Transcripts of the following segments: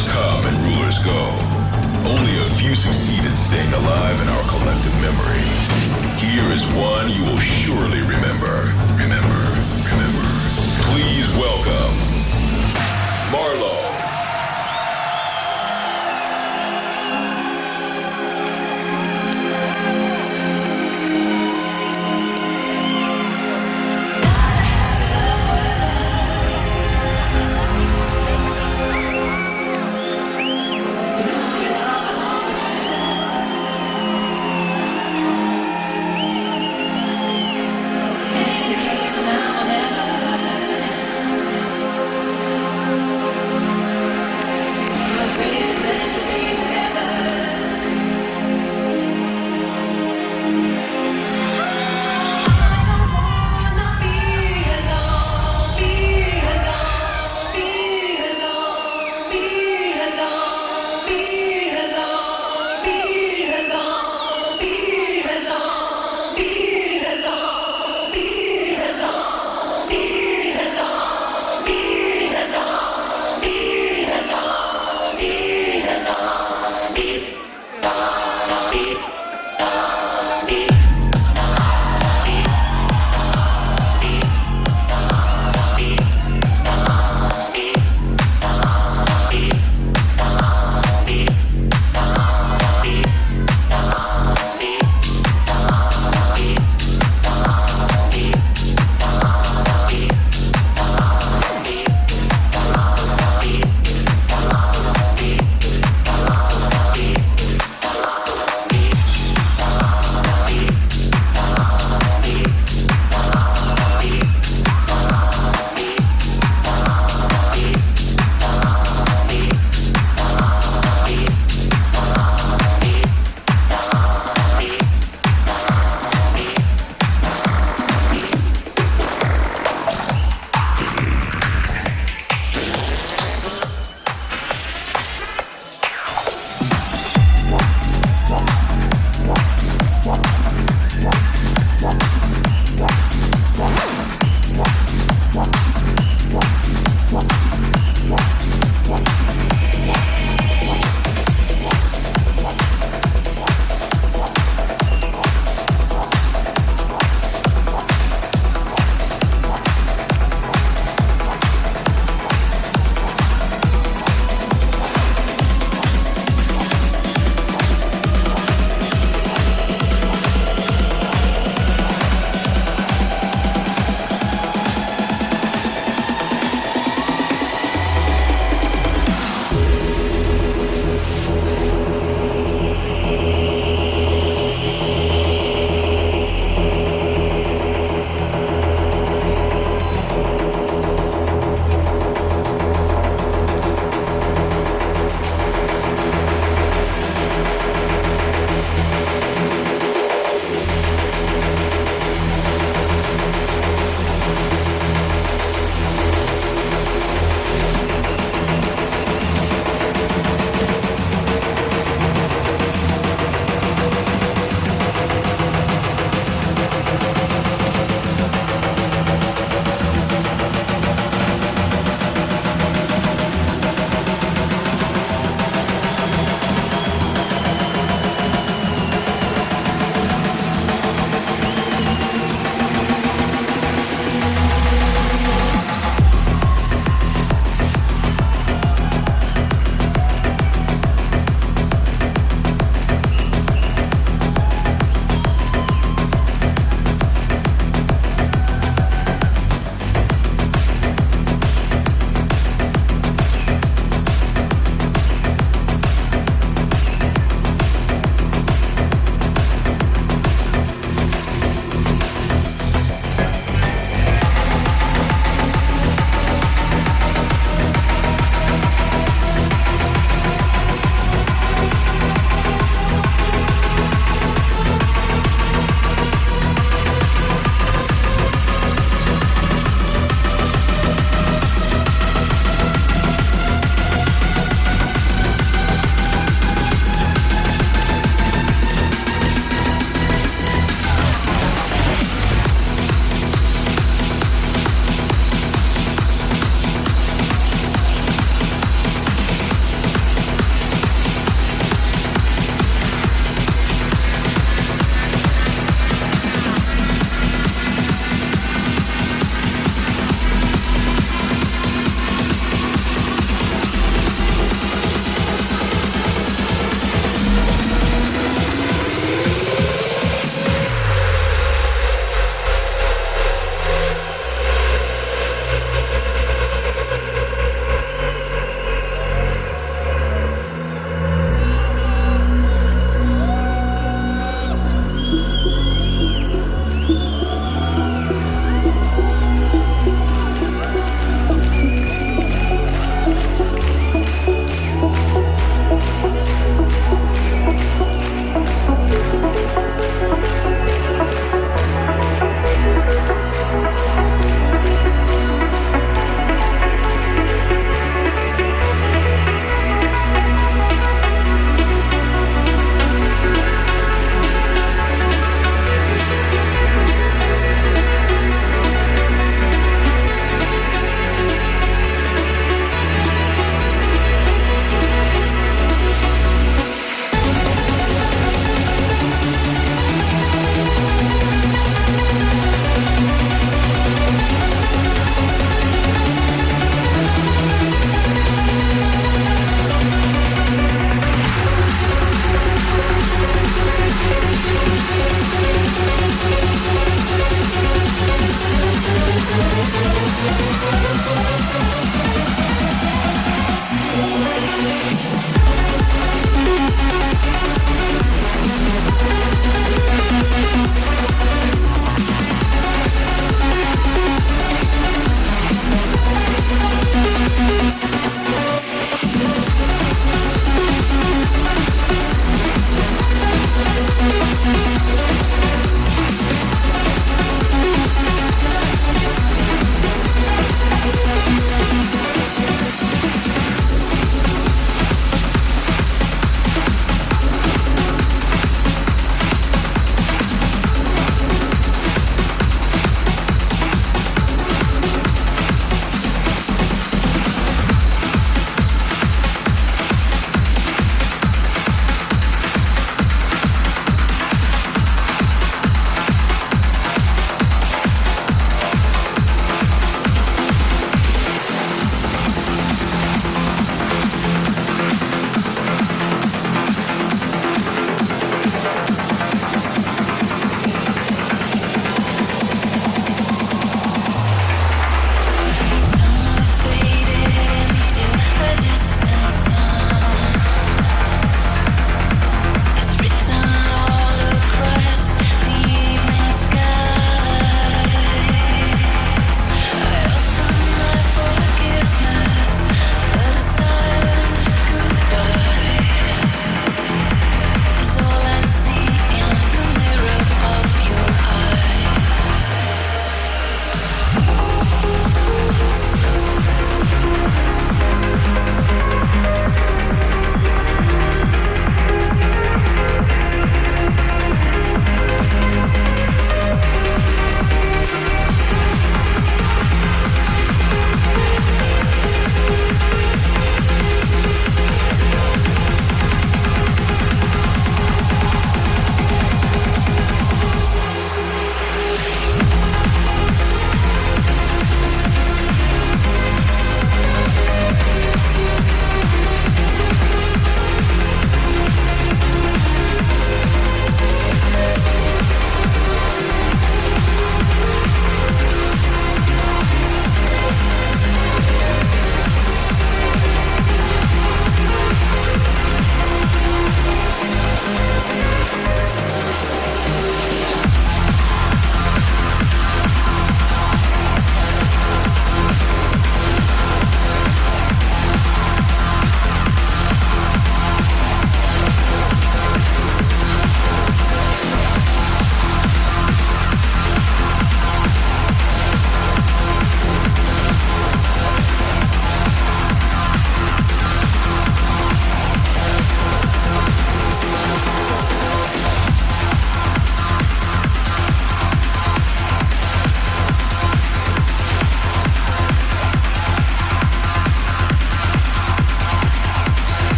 Rulers come and rulers go. Only a few succeed in staying alive in our collective memory. Here is one you will surely remember. Remember. Please welcome MaRLo.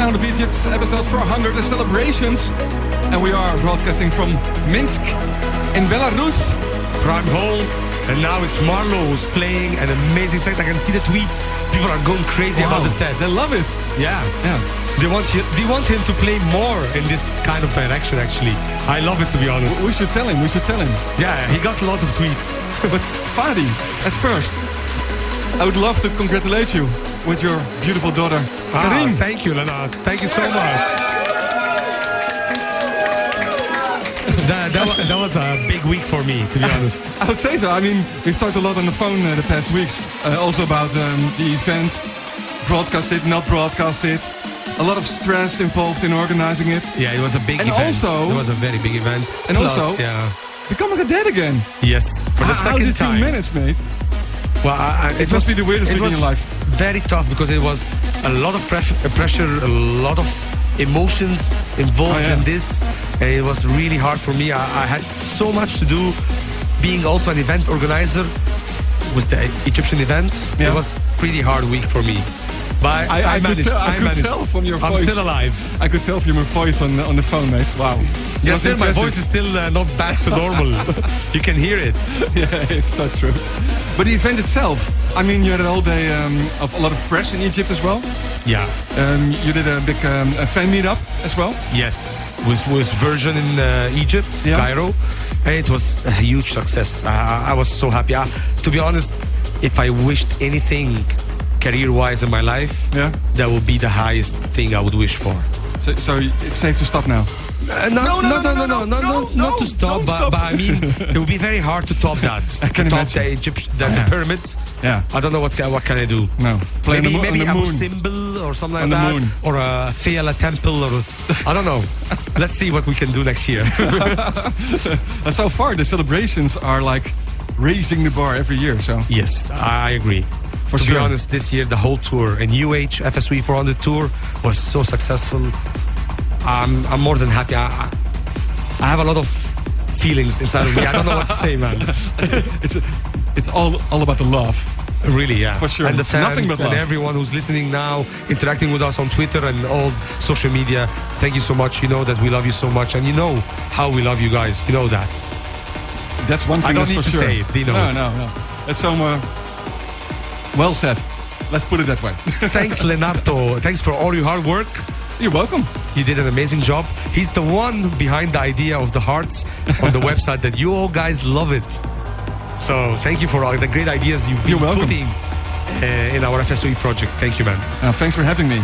Sound of Egypt, episode 400, the celebrations. And we are broadcasting from Minsk in Belarus. Prime Hall. And now it's MaRLo who's playing an amazing set. I can see the tweets. People are going crazy about the set. They love it. Yeah. They want him to play more in this kind of direction, actually. I love it, to be honest. We should tell him. Yeah, he got lots of tweets. But Fadi, at first, I would love to congratulate you with your beautiful daughter, Karim. Thank you, Lennart. Thank you so much. That was a big week for me, to be honest. I would say so. I mean, we've talked a lot on the phone the past weeks. Also about the event, broadcast it, not broadcast it. A lot of stress involved in organizing it. Yeah, it was a big event. It was a very big event. And plus, becoming a dad again. Yes, for the second time. How did you manage, mate? Well, it must be the weirdest week in your life. Very tough because it was a lot of pressure, a lot of emotions involved in this, and it was really hard for me. I had so much to do, being also an event organizer with the Egyptian event. It was pretty hard week for me. But I managed. I could tell from your voice. I'm still alive. I could tell from your voice on the phone, mate. Wow. Yes, still, my voice is still not back to normal. You can hear it. Yeah, it's so true. But the event itself, I mean, you had a whole day of a lot of press in Egypt as well. Yeah. You did a big fan meetup as well. Yes, with version in Egypt, Cairo, and it was a huge success. I was so happy. To be honest, if I wished anything career-wise in my life, that would be the highest thing I would wish for. So it's safe to stop now? Not to stop, but I mean, it would be very hard to top that. I can imagine. The pyramids. Yeah. I don't know what can I do. No. Maybe a symbol or something like that. Moon. Or a Fiala temple, or I don't know. Let's see what we can do next year. So far, the celebrations are like raising the bar every year. So yes, I agree. To be honest, this year the whole tour, and FSOE400 tour was so successful. I'm more than happy. I have a lot of feelings inside of me. I don't know what to say, man. It's all about the love. Really, yeah. For sure. And the fans Nothing but love. And everyone who's listening now, interacting with us on Twitter and all social media. Thank you so much. You know that we love you so much, and you know how we love you guys. You know that. That's one thing. I don't need to say it. They know it. No. It's so well said. Let's put it that way. Thanks, Leonardo. Thanks for all your hard work. You're welcome. You did an amazing job. He's the one behind the idea of the hearts on the website that you all guys love it. So thank you for all the great ideas you've been putting in our FSOE project. Thank you, man. Thanks for having me.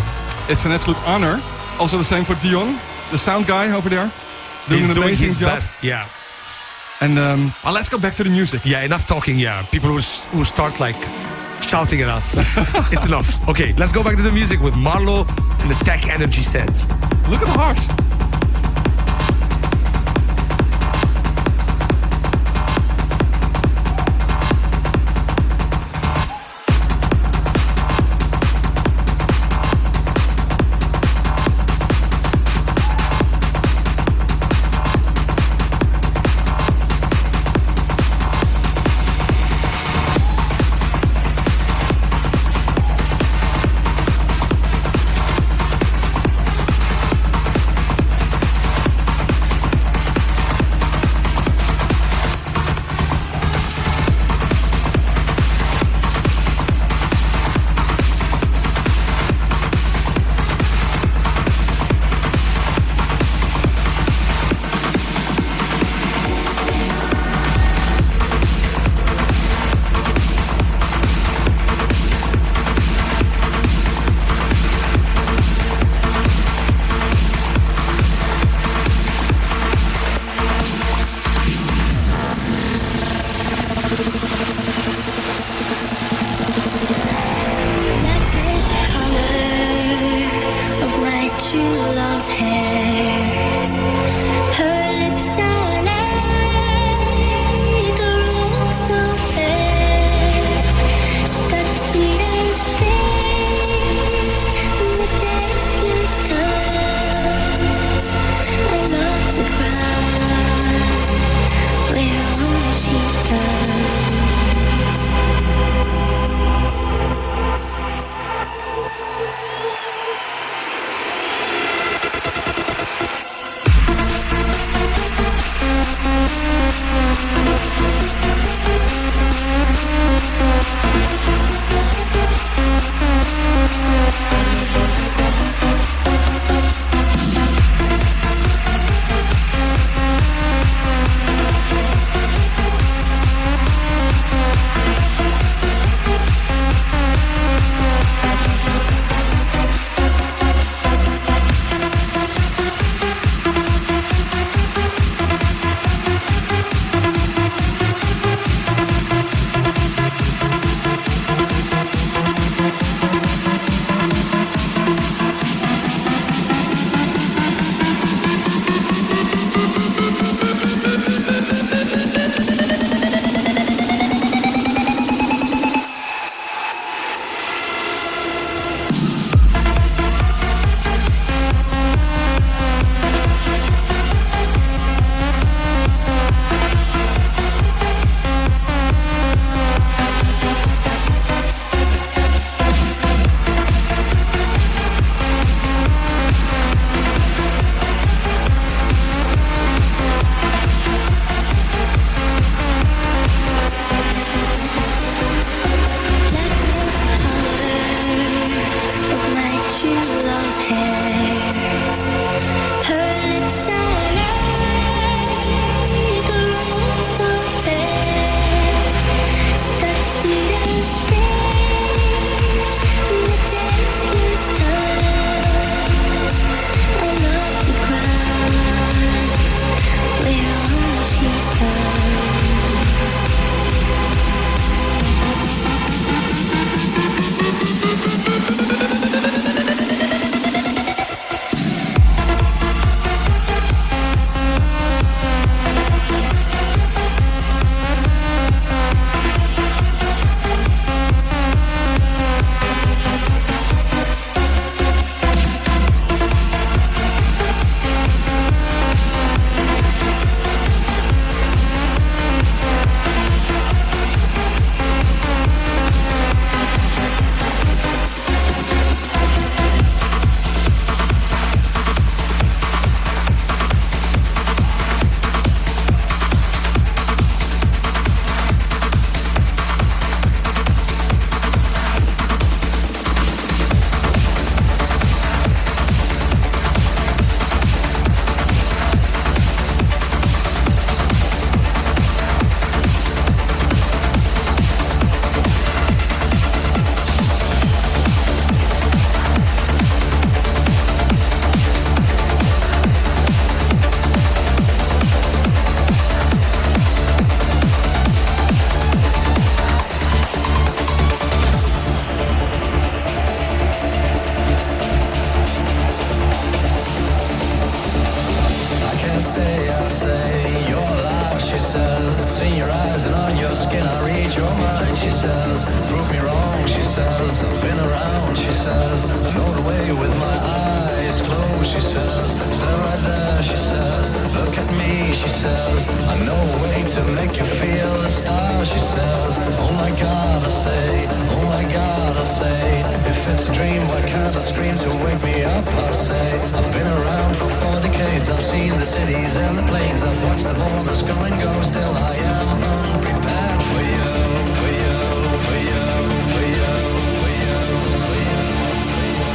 It's an absolute honor. Also the same for Dillon, the sound guy over there. He's doing his best, yeah. And let's go back to the music. Yeah, enough talking, yeah. People will start like shouting at us. It's enough. Okay, let's go back to the music with MaRLo and the Tech Energy set. Look at the hearts. read your mind, she says. Prove me wrong, she says. I've been around, she says. I know the way with my eyes closed, she says. Stand right there, she says. Look at me, she says. I know a way to make you feel the stars, she says. Oh my God, I say. Oh my God, I say. If it's a dream, why can't I scream to wake me up, I say. I've been around for 4 decades. I've seen the cities and the planes. I've watched the borders come and go. Still I am unprepared for you, for you, for you, for you, for you, for you.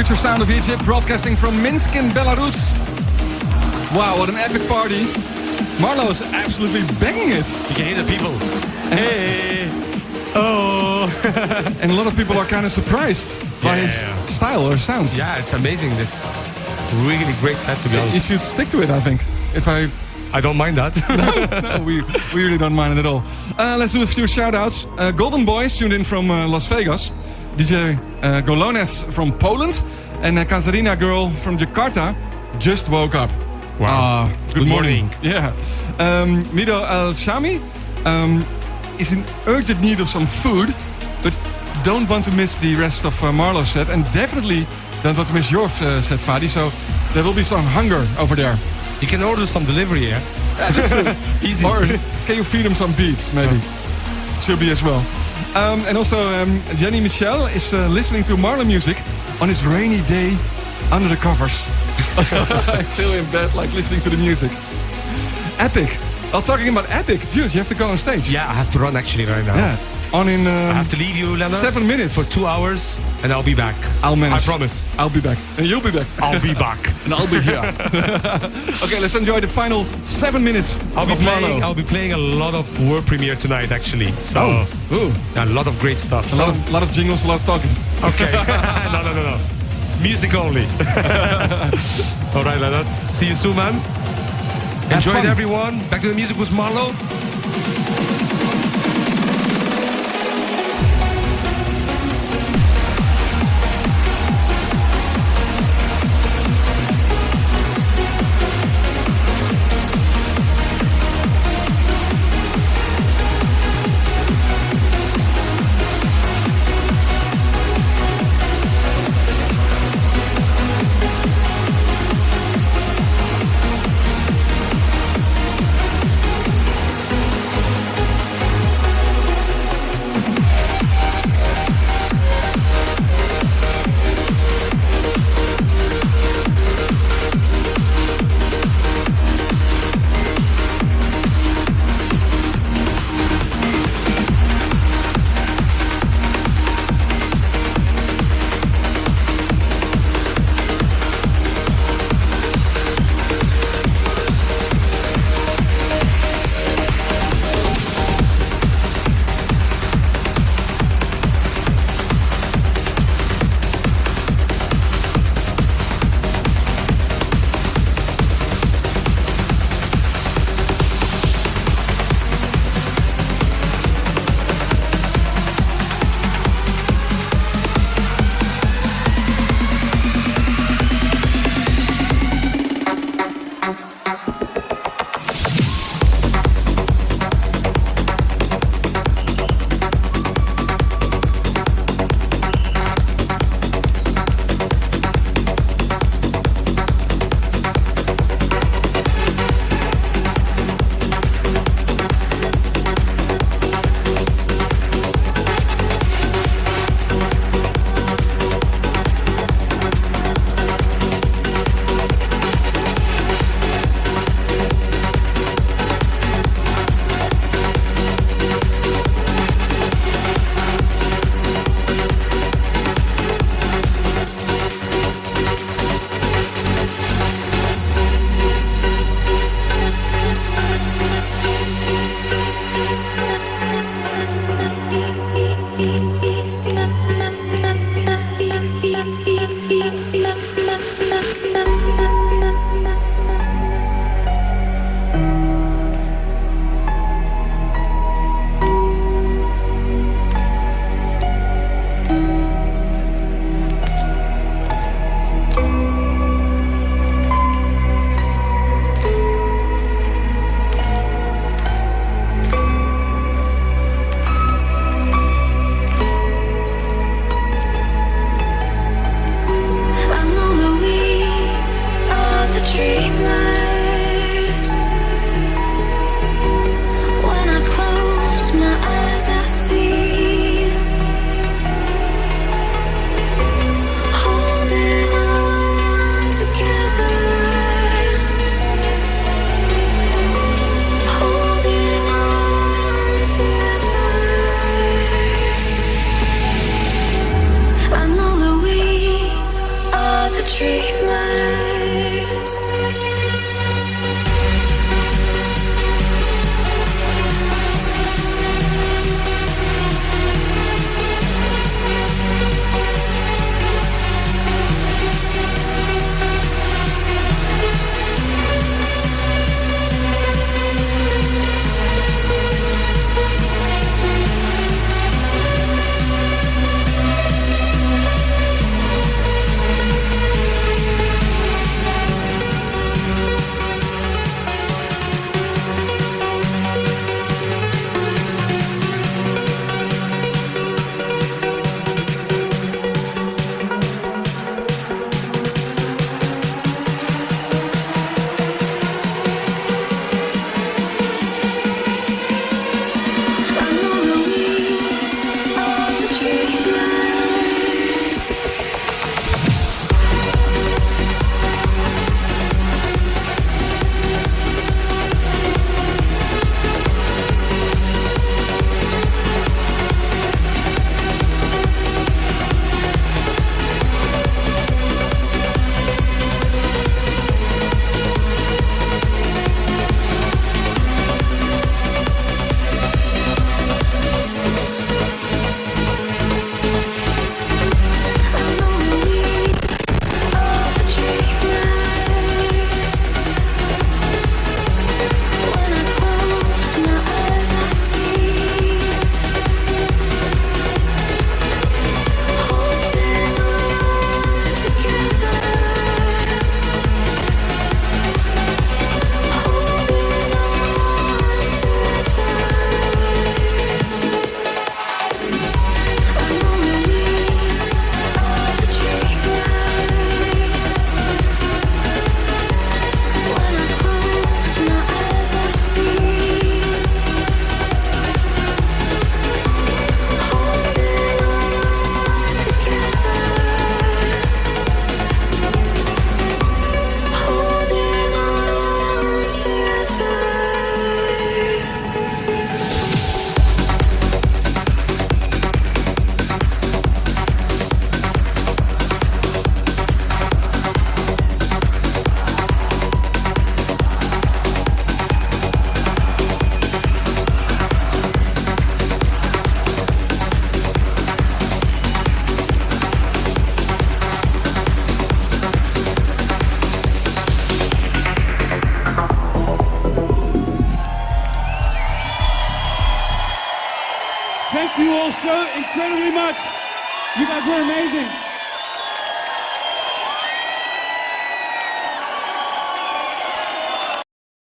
future sound of Egypt, broadcasting from Minsk in Belarus. Wow, what an epic party. MaRLo is absolutely banging it. You can hear the people. Hey! Oh! And a lot of people are kind of surprised by his style or sounds. Yeah, it's amazing. It's really great set, to be honest. You should stick to it, I think. I don't mind that. No, we really don't mind it at all. Let's do a few shout-outs. Golden Boys tuned in from Las Vegas. DJ Golones from Poland. And Katarina Girl from Jakarta just woke up. Wow. Good morning. morning. Yeah. Mido Al-Shami is in urgent need of some food, but don't want to miss the rest of MaRLo's set, and definitely don't want to miss your set, Fadi. So there will be some hunger over there. You can order some delivery, yeah? Easy. Or can you feed him some beats, maybe? She'll be as well. And also, Jenny Michel is listening to MaRLo music on his rainy day under the covers. Still in bed, like listening to the music. Epic. Well, talking about epic, dude, you have to go on stage. Yeah, I have to run actually right now. Yeah. I have to leave you, Leonard. 7 minutes. For 2 hours, and I'll be back. I'll manage. I promise. I'll be back. And you'll be back. I'll be back. And I'll be here. Okay, let's enjoy the final 7 minutes I'll be MaRLo. playing a lot of world premiere tonight, actually. So, a lot of great stuff. A lot of jingles, a lot of talking. Okay. No. Music only. All right, let's see you soon, man. Enjoy it, everyone. Back to the music with MaRLo. Thank you all so incredibly much. You guys were amazing.